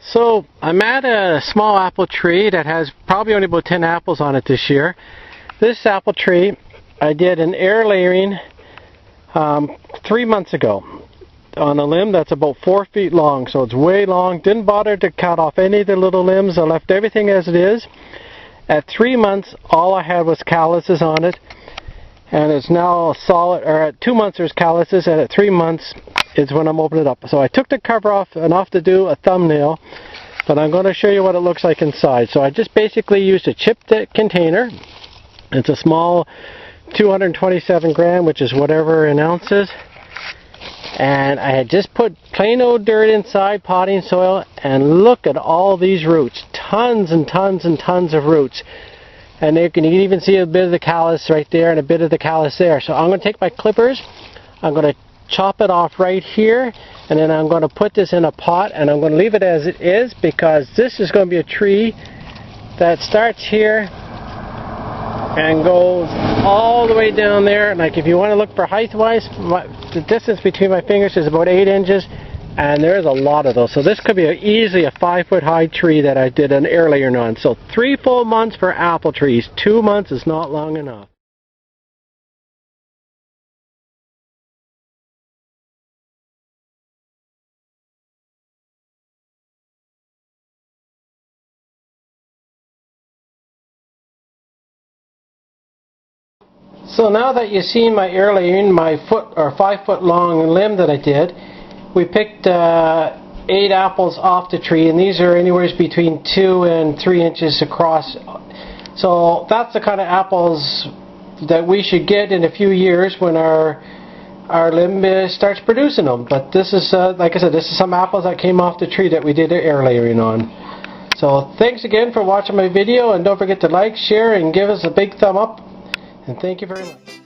So I'm at a small apple tree that has probably only about 10 apples on it this year. This apple tree I did an air layering 3 months ago on a limb that's about 4 feet long, so it's way long. Didn't bother to cut off any of the little limbs. I left everything as it is. At 3 months all I had was calluses on it, and it's now solid. Or at 2 months there's calluses, and at 3 months is when I'm opening it up. So I took the cover off enough to do a thumbnail, but I'm going to show you what it looks like inside. So I just basically used a chipped container. It's a small 227 gram, which is whatever in ounces. And I had just put plain old dirt inside, potting soil, and look at all these roots. Tons and tons and tons of roots. And you can even see a bit of the callus right there and a bit of the callus there. So I'm going to take my clippers, I'm going to chop it off right here, and then I'm going to put this in a pot, and I'm going to leave it as it is, because this is going to be a tree that starts here and goes all the way down there. Like, if you want to look for height wise, the distance between my fingers is about 8 inches, and there's a lot of those. So this could be easily a 5-foot high tree that I did an air layering on. So 3 full months for apple trees. 2 months is not long enough. So now that you've seen my air layering, my 5-foot long limb that I did, we picked 8 apples off the tree, and these are anywhere between 2 and 3 inches across. So that's the kind of apples that we should get in a few years when our limb starts producing them. But this is, like I said, this is some apples that came off the tree that we did air layering on. So thanks again for watching my video, and don't forget to like, share, and give us a big thumb up. And thank you very much.